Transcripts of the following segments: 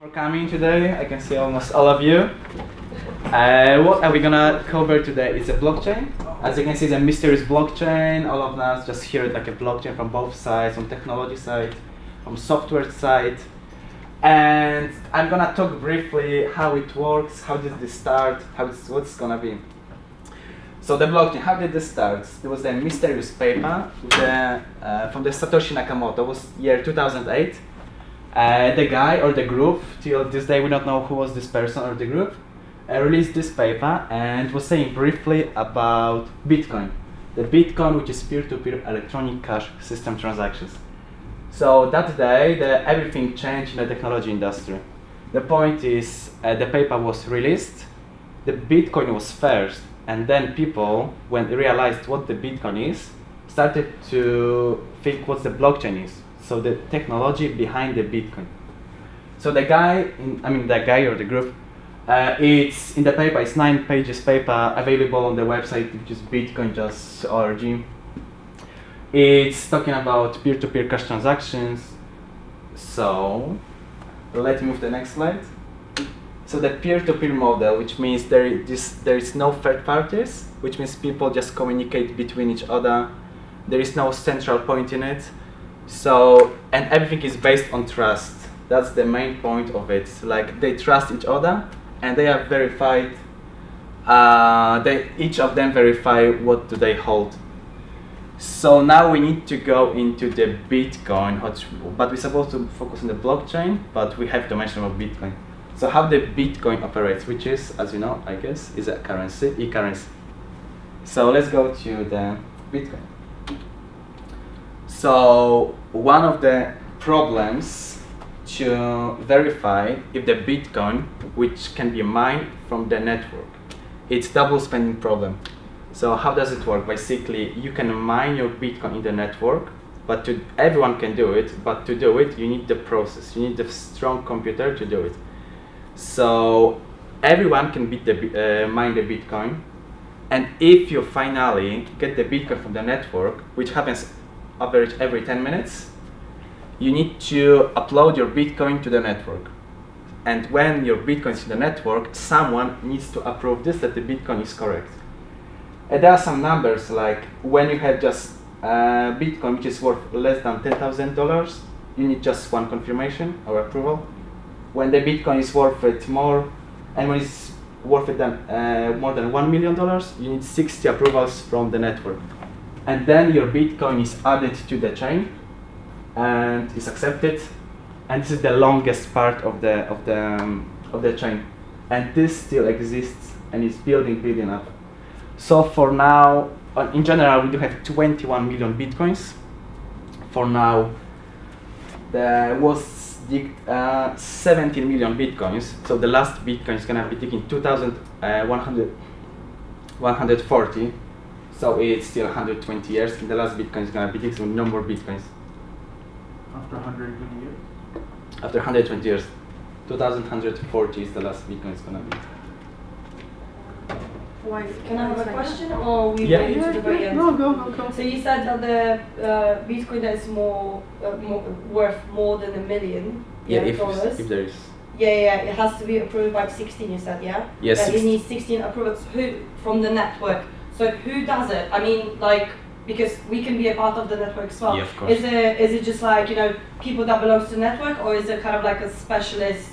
For coming today. I can see almost all of you. What are we gonna cover today? It's a blockchain. As you can see, it's a mysterious blockchain. All of us just hear it like a blockchain from both sides, from technology side, from software side. And I'm gonna talk briefly how it works, how did this start, what's gonna be. So the blockchain, how did this start? There was a mysterious paper from the Satoshi Nakamoto. It was year 2008. The guy or the group, till this day we don't know who was this person or the group, released this paper and was saying briefly about Bitcoin. The Bitcoin, which is peer-to-peer electronic cash system transactions. So that day, everything changed in the technology industry. The point is, the paper was released, the Bitcoin was first, and then people, when they realized what the Bitcoin is, started to think what the blockchain is. So the technology behind the Bitcoin. So the guy or the group, it's in the paper. It's 9 pages paper available on the website, which is bitcoin.org. It's talking about peer-to-peer cash transactions. So let's move to the next slide. So the peer-to-peer model, which means there is no third parties, which means people just communicate between each other. There is no central point in it. So, and everything is based on trust. That's the main point of it. Like, they trust each other and they are verified. Each of them verify what do they hold. So now we need to go into the Bitcoin, but we're supposed to focus on the blockchain, but we have to mention about Bitcoin. So how the Bitcoin operates, which is, as you know, I guess, is a currency, e-currency. So let's go to the Bitcoin. So one of the problems to verify if the Bitcoin, which can be mined from the network, it's double spending problem. So how does it work? Basically, you can mine your Bitcoin in the network, but everyone can do it. But to do it, you need the process. You need the strong computer to do it. So everyone can mine the Bitcoin, and if you finally get the Bitcoin from the network, which happens average every 10 minutes, you need to upload your Bitcoin to the network. And when your Bitcoin is in the network, someone needs to approve this, that the Bitcoin is correct. And there are some numbers, like when you have just Bitcoin which is worth less than $10,000, you need just one confirmation or approval. When the Bitcoin is worth it more, and when it's worth it more than $1 million, you need 60 approvals from the network. And then your Bitcoin is added to the chain and is accepted. And this is the longest part of the chain. And this still exists and is building up. So for now, in general, we do have 21 million Bitcoins. For now, there was 17 million Bitcoins. So the last Bitcoin is gonna be taken 140. So it's still 120 years. The last Bitcoin is gonna be taken with no more Bitcoins. After 120 years? After 120 years. 2140 is the last Bitcoin is gonna be. Wait, can I have a question, or we Yeah. wait to the very end? No, go. So you said that the Bitcoin that is worth more than $1 million dollars. If there is. Yeah, it has to be approved by 16. You said, yeah. Yes. You need 16 approvals. Who from the network? So who does it? I mean, like, because we can be a part of the network as well. Yeah, of course. Is it just like, people that belong to the network, or is it kind of like a specialist?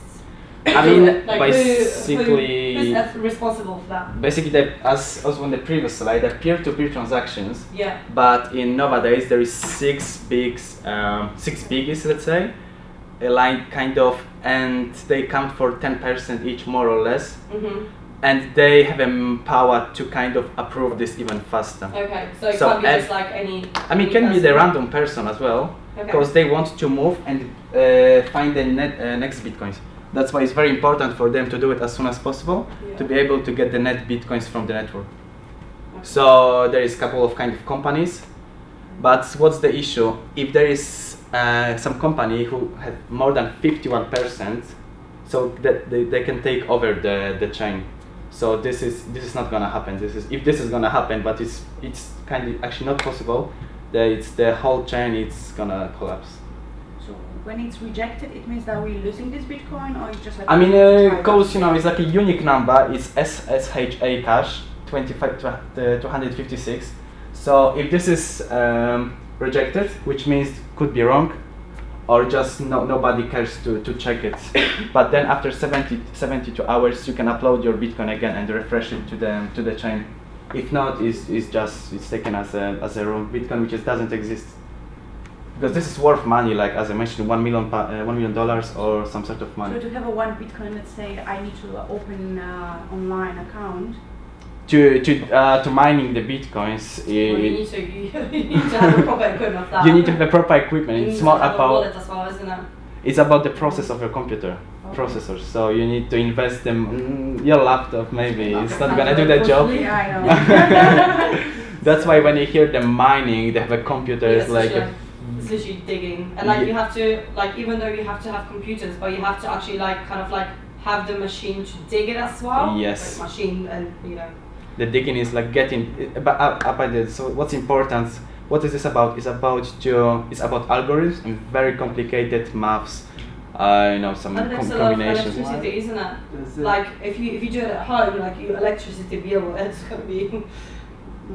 I mean, like basically, who's responsible for that? Basically, as on the previous slide, the peer-to-peer transactions. Yeah. But in nowadays, there is six biggies, let's say, like kind of, and they count for 10% each, more or less. Mm-hmm. And they have a power to kind of approve this even faster. Okay, so it can't be just like any. I mean, it can be the random person as well, because they want to move and find the next Bitcoins. That's why it's very important for them to do it as soon as possible, to be able to get the net Bitcoins from the network. Okay. So there is a couple of kind of companies, but what's the issue? If there is some company who have more than 51%, so that they can take over the chain. So this is not gonna happen. If this is gonna happen, but it's kind of actually not possible. The whole chain is gonna collapse. So when it's rejected, it means that we're losing this Bitcoin, or it's just like. I mean, try cause it's like a unique number. It's SSHA cash 256. So if this is rejected, which means could be wrong, or just nobody cares to check it. But then after 72 hours, you can upload your Bitcoin again and refresh it to the chain. If not, it's taken as a wrong Bitcoin, which doesn't exist. Because this is worth money, like as I mentioned, $1 million or some sort of money. So to have a 1 Bitcoin, let's say I need to open online account. To mining the Bitcoins, Well, you need to have a proper equipment of that. you need to have the proper equipment. You It's need more to have a about wallet as well, isn't it? it's about the process of your computer processors. So you need to invest in your laptop. Maybe it's not gonna do the job. Yeah, I know. That's why when you hear them mining, they have a computer. Yeah, It's like it's literally digging, and like you have to, like, even though you have to have computers, but you have to actually like kind of like have the machine to dig it as well. Yes. Like machine, and the digging is like getting up at it. So what's important? What is this about? It's about algorithms and very complicated maths. Some and there's a lot of combinations. electricity, isn't it? Like if you do it at home, like your electricity bill, it's gonna be.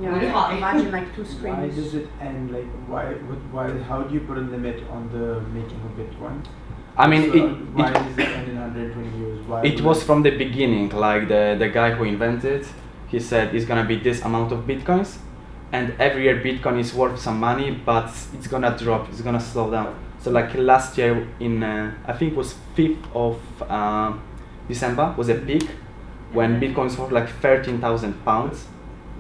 Yeah, Yeah. imagine like 2 Why screens. does it end? Like, why? How do you put a limit on the making of Bitcoin? I mean, So, why does it end in 120 years? Why it would was from the beginning. Like the guy who invented, he said it's gonna be this amount of Bitcoins, and every year Bitcoin is worth some money, but it's gonna drop. It's gonna slow down. So like last year in I think it was 5th of December was a peak when Bitcoins were like £13,000.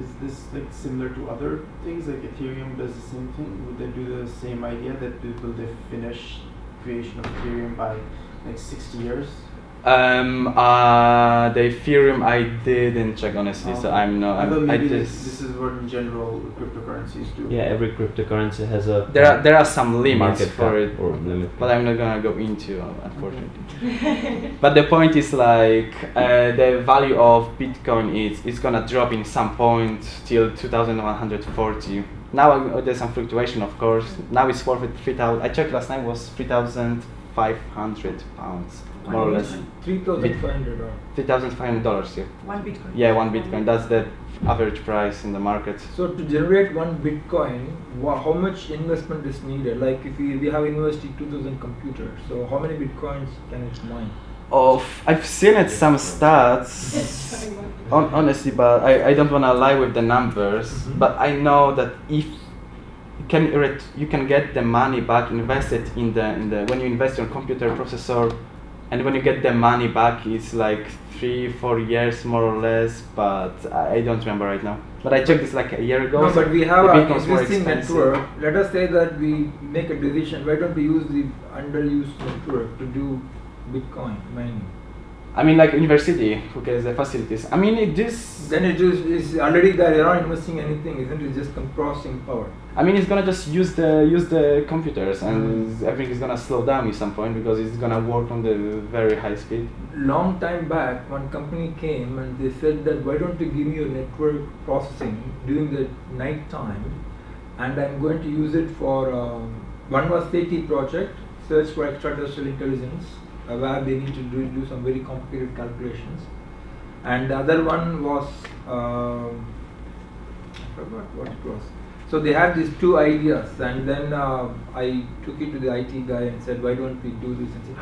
Is this like similar to other things? Like Ethereum does the same thing? Would they do the same idea that will they finish creation of Ethereum by like 60 years? The Ethereum I didn't check honestly, so I'm not. I thought maybe I this just is what in general cryptocurrencies do. Yeah, every cryptocurrency has a there are some limits market for cap it, or limit. but I'm not gonna go into unfortunately. But the point is like the value of Bitcoin it's gonna drop in some point till 2140. Now there's some fluctuation, of course. Now it's worth it 3,000. I checked last night, was £3,500, more or less. $3,500. $3,500, yeah. 1 Bitcoin. Yeah, 1 Bitcoin. That's the average price in the market. So to generate 1 Bitcoin, how much investment is needed? Like if we have invested 2,000 computers, so how many Bitcoins can it mine? I've seen it some stats, honestly, but I don't want to lie with the numbers. But I know that if you can get the money back invested in the when you invest in a computer processor, and when you get the money back, it's like 3-4 years more or less. But I don't remember right now. But I checked this like a year ago. No, so but we have the an Bitcoin's more existing expensive. network. Let us say that we make a decision. Why don't we use the underused network to do Bitcoin mining? I mean, like university, who gets the facilities. I mean, Then it is already there. You're not investing anything, isn't it? Just compressing power. I mean, it's gonna just use the computers, and everything is gonna slow down at some point because it's gonna work on the very high speed. Long time back, one company came and they said that why don't you give me your network processing during the night time, and I'm going to use it for one was SETI project, search for extraterrestrial intelligence, where they need to do some very complicated calculations, and the other one was I forgot what it was. So they had these 2 ideas, and then I took it to the IT guy and said, why don't we do this? And said,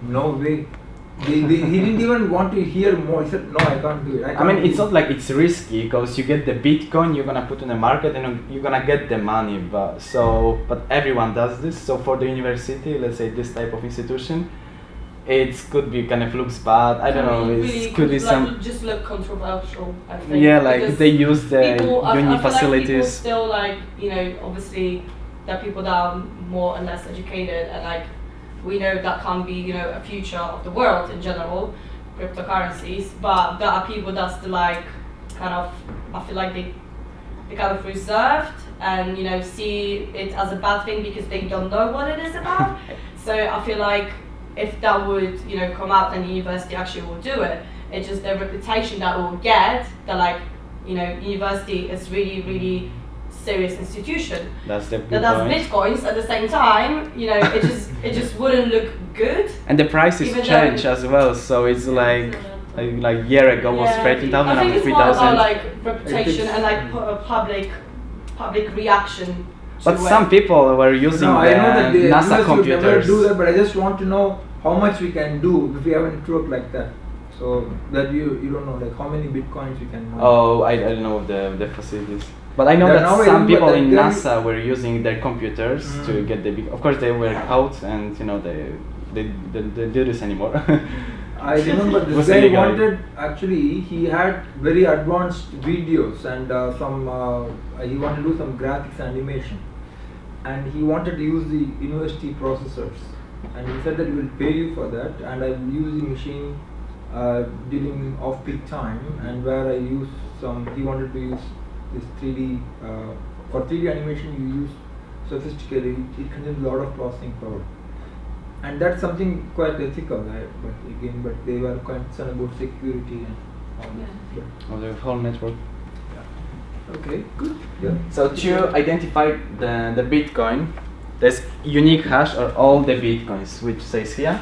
no way. He didn't even want to hear more. He said, no, I can't do it. I mean, it's not like it's risky because you get the Bitcoin, you're gonna put in the market, and you're gonna get the money. But everyone does this. So for the university, let's say this type of institution, it could be kind of looks bad. I don't know. It could be like, some. just look controversial. I think. Yeah, like because they use the people, I uni feel like people facilities. still like, obviously there are people that are more and less educated, and like we know that can be, a future of the world in general, cryptocurrencies, but there are people that's still like kind of, I feel like they kind of reserved and see it as a bad thing because they don't know what it is about. So I feel like if that would come out and the university actually will do it, it's just the reputation that it will get that like university is really, really serious institution That's the that does point. bitcoins at the same time. It just it just wouldn't look good. And the prices Even though- change as well, so it's like year ago was 13,000 I think and it's more about 3,000. like reputation and like public reaction. But to some people were using No, I know that the NASA US would never computers. do that, but I just want to know how much we can do if we have a network like that. So that you don't know like how many bitcoins you can. Oh, I don't know the facilities. But I know They're that now some able, people but in then- NASA were using their computers to get the big. Of course, they were out, and they do this anymore. I remember It this was guy illegal. wanted, actually he had very advanced videos and he wanted to do some graphics animation, and he wanted to use the university processors, and he said that he will pay you for that, and I will use the machine during off-peak time, and where I use he wanted to use this 3D, for 3D animation you use sophisticated, it consumes a lot of processing power. And that's something quite ethical, but they were concerned about security and all that. Of the whole network. Okay, good. Yeah. So to identify the Bitcoin, there's unique hash or all the Bitcoins, which says here.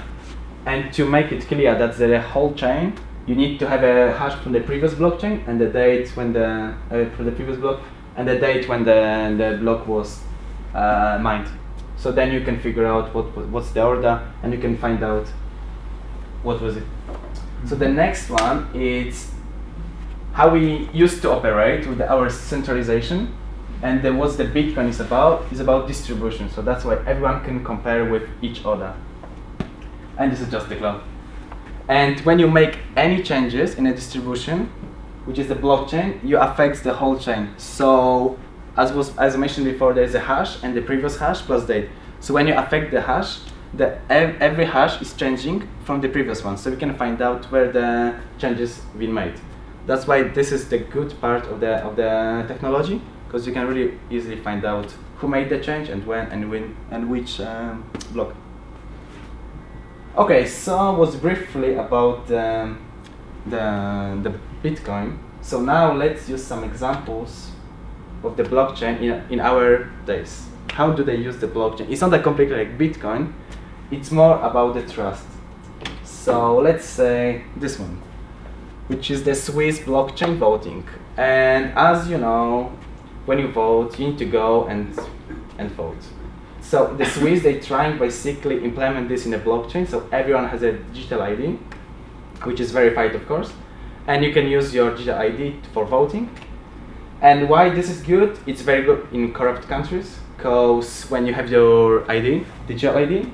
And to make it clear that the whole chain, you need to have a hash from the previous blockchain and the date when for the previous block and the date when the block was mined. So then you can figure out what's the order, and you can find out what was it. So the next one is how we used to operate with our centralization, and then what the Bitcoin is about distribution. So that's why everyone can compare with each other. And this is just the cloud. And when you make any changes in a distribution, which is the blockchain, you affect the whole chain. So as I mentioned before, there is a hash and the previous hash plus date. So when you affect the hash, every hash is changing from the previous one. So we can find out where the changes been made. That's why this is the good part of the technology, because you can really easily find out who made the change and when and which block. Okay, so was briefly about the Bitcoin. So now let's use some examples of the blockchain in our days. How do they use the blockchain? It's not that completely like Bitcoin, it's more about the trust. So let's say this one, which is the Swiss blockchain voting. And as you know, when you vote, you need to go and vote. So the Swiss, they trying basically implement this in a blockchain, so everyone has a digital ID, which is verified of course, and you can use your digital ID for voting. And why this is good? It's very good in corrupt countries, because when you have your ID, digital ID,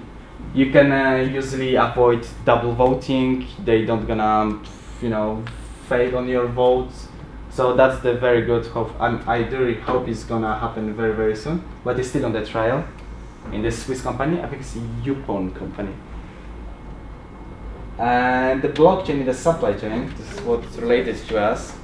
you can usually avoid double voting. They don't gonna, fake on your votes. So that's the very good hope. I do really hope it's gonna happen very, very soon. But it's still on the trial in the Swiss company. I think it's a Yupon company. And the blockchain in the supply chain, this is what's related to us.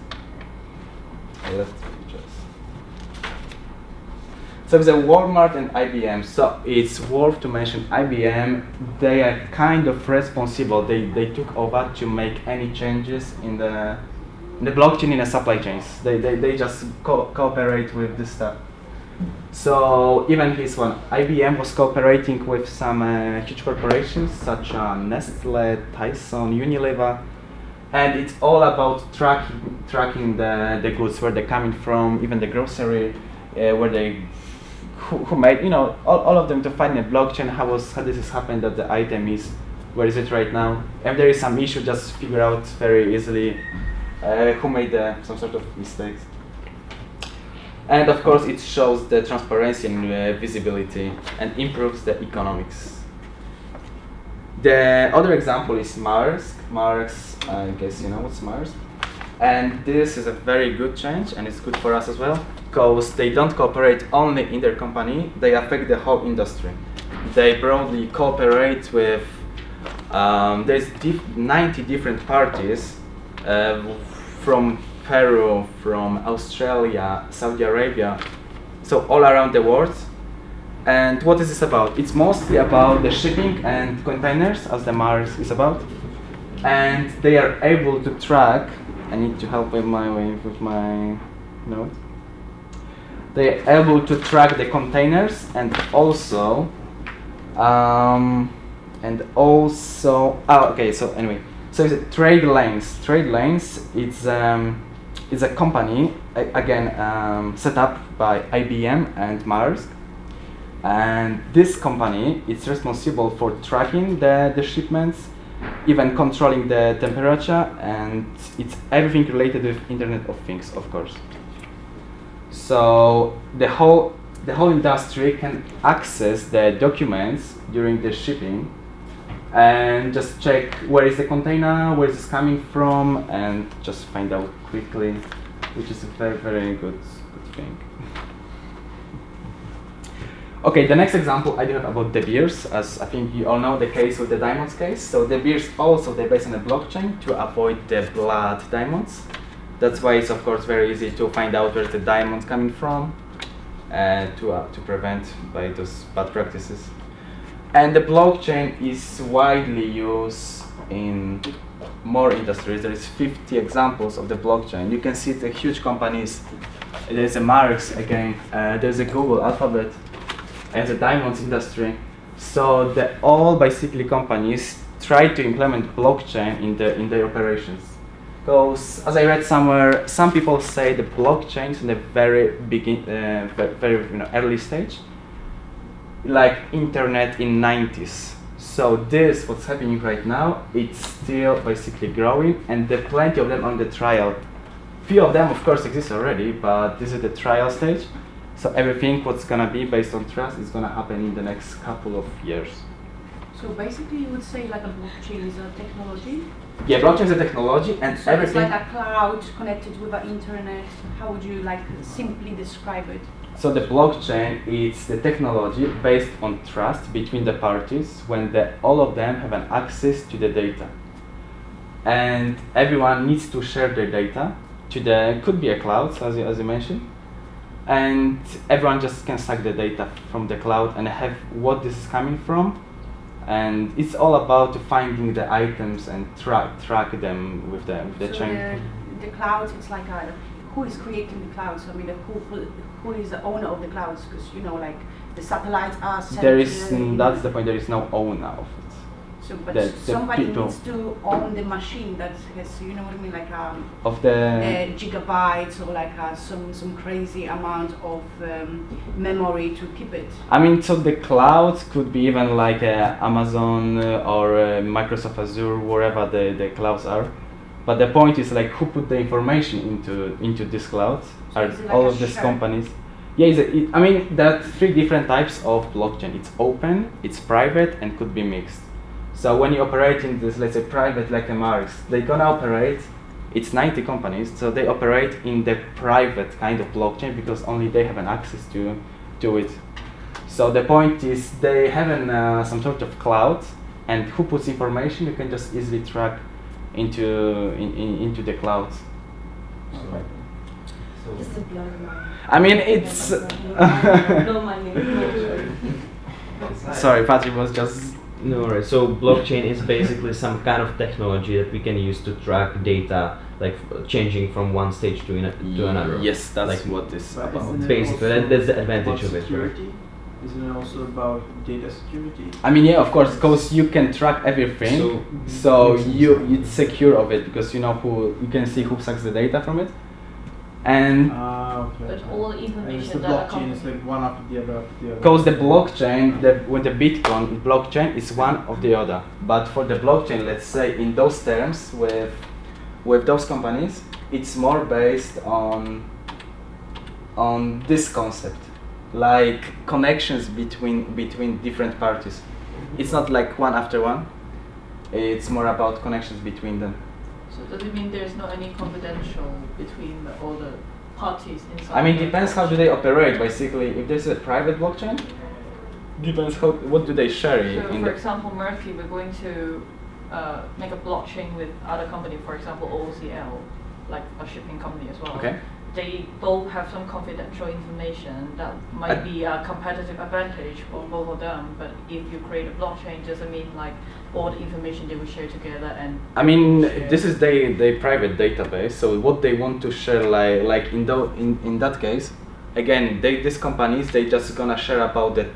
So it's a Walmart and IBM. So it's worth to mention IBM. They are kind of responsible. They took over to make any changes in the blockchain in the supply chains. They just cooperate with this stuff. So even this one, IBM was cooperating with some huge corporations such as Nestle, Tyson, Unilever, and it's all about tracking the goods, where they're coming from, even the grocery, where they who made, all of them, to find a blockchain how this has happened, that the item is, where is it right now. If there is some issue, just figure out very easily who made some sort of mistakes. And of course it shows the transparency and visibility and improves the economics. The other example is Maersk. Maersk, I guess you know what's Maersk. And this is a very good change, and it's good for us as well, because they don't cooperate only in their company, they affect the whole industry. They broadly cooperate with, there's 90 different parties from Peru, from Australia, Saudi Arabia, so all around the world. And what is this about? It's mostly about the shipping and containers, as the Maersk is about. And they are able to track, I need to help with my note. They are able to track the containers and also And also, okay. So anyway, so it's Trade Lanes. Trade Lanes. It's a company again set up by IBM and Maersk, and this company is responsible for tracking the shipments, even controlling the temperature, and it's everything related with Internet of Things, of course. So the whole industry can access the documents during the shipping and just check where is the container, where is this coming from, and just find out quickly, which is a very, very good thing. Okay, the next example I do have about De Beers, as I think you all know the case with the diamonds case. So De Beers also, they're based on a blockchain to avoid the blood diamonds. That's why it's of course very easy to find out where the diamonds coming from, to prevent by those bad practices. And the blockchain is widely used in more industries. There is 50 examples of the blockchain. You can see the huge companies. There's a Maersk again. There's a Google, Alphabet, and the diamonds industry. So all basically companies try to implement blockchain in their operations. Because as I read somewhere, some people say the blockchain is in the very very early stage, like internet in 90s. So this, what's happening right now, it's still basically growing, and there are plenty of them on the trial. Few of them, of course, exist already, but this is the trial stage. So everything what's gonna be based on trust is gonna happen in the next couple of years. So basically, you would say like a blockchain is a technology. Yeah, blockchain is a technology, and So everything. it's like a cloud connected with the internet. How would you like simply describe it? So the blockchain is the technology based on trust between the parties when all of them have an access to the data. And everyone needs to share their data to could be a cloud, as you mentioned. And everyone just can suck the data from the cloud and have what this is coming from. And it's all about finding the items and track them with the So chain. the clouds, it's like who is creating the clouds? I mean, who is the owner of the clouds? Because like the satellites are sent. That's the point. There is no owner of it. So, but the somebody people needs to own the machine that has, you know what I mean, like of the gigabytes or like some crazy amount of memory to keep it. I mean, so the clouds could be even like Amazon or Microsoft Azure, wherever the clouds are. But the point is like who put the information into these clouds So are is it like all a of these share? companies. Yeah, I mean there are 3 different types of blockchain. It's open, it's private, and could be mixed. So when you operate in this, let's say private like a Maersk, they're gonna operate. It's 90 companies, so they operate in the private kind of blockchain because only they have an access to it. So the point is they have some sort of cloud, and who puts information you can just easily track into the clouds. Just to blow my. I mean, it's. Blow my name. Sorry, Patrick was just. No worries. So blockchain is basically some kind of technology that we can use to track data, like changing from one stage to another. Yes, that's Like, what this But about. isn't it Basically, also that's the advantage about of it, right? security? Isn't it also about data security? I mean, yeah, of course, because you can track everything, so it's secure of it because you can see who sucks the data from it, and Okay. But all And it's the information that a blockchain is company. like one after the other after the other. because the blockchain, with the Bitcoin blockchain is one of the other. But for the blockchain, let's say in those terms, with those companies, it's more based on this concept, like connections between different parties. It's not like one after one. It's more about connections between them. So does it mean there's not any confidential between all the parties inside? I mean, the depends how do they operate. Basically, if there's a private blockchain, depends what do they share So in for the. example, Mercury, we're going to make a blockchain with other company, for example, OCL, like a shipping company as well. Okay. They both have some confidential information that might be a competitive advantage for both of them. But if you create a blockchain, doesn't mean like all the information they will share together and. I mean, this is their private database. So what they want to share, like in that case, again, these companies, they just gonna share about that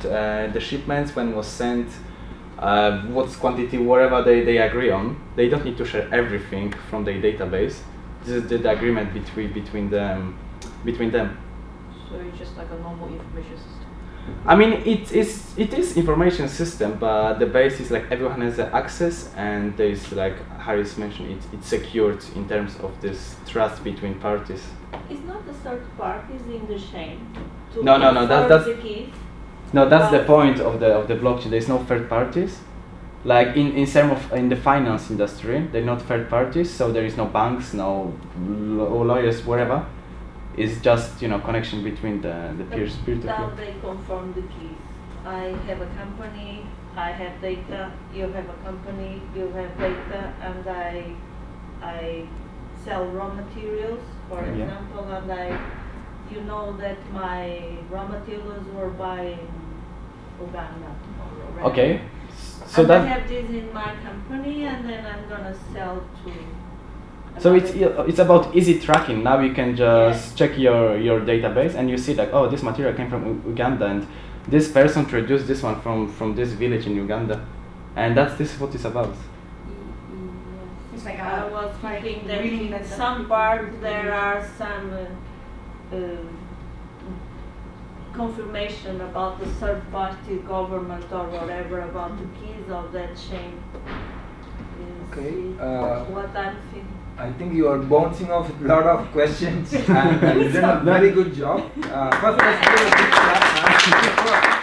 the shipments, when was sent, what's quantity, whatever they agree on. They don't need to share everything from their database. This is the agreement between them. So it's just like a normal information system. I mean, it is information system, but the base is like everyone has the access, and there is, like Harris mentioned, it's secured in terms of this trust between parties. It's not the third parties in the chain. To No, that's the keys. No, that's the point of the blockchain. There's no third parties. Like in the finance industry, they're not third parties, so there is no banks, no lawyers, whatever. It's just, you know, connection between the peers, peer to Now peer. they confirm the keys. I have a company, I have data, you have a company, you have data, and I sell raw materials, for Yeah. example, and you know that my raw materials were by Uganda. or wherever. Okay, so and I that have this in my company, and then I'm gonna sell to. so another- it's about easy tracking. Now you can just check your database, and you see like, oh, this material came from Uganda, and this person produced this one from this village in Uganda, and this is what it's about. It's like I a was thinking that reading in that some parts there are some confirmation about the third party government or whatever about the keys of that chain. Okay, What I'm thinking. I think you are bouncing off a lot of questions and you've done a very good job. First, let's give a big clap.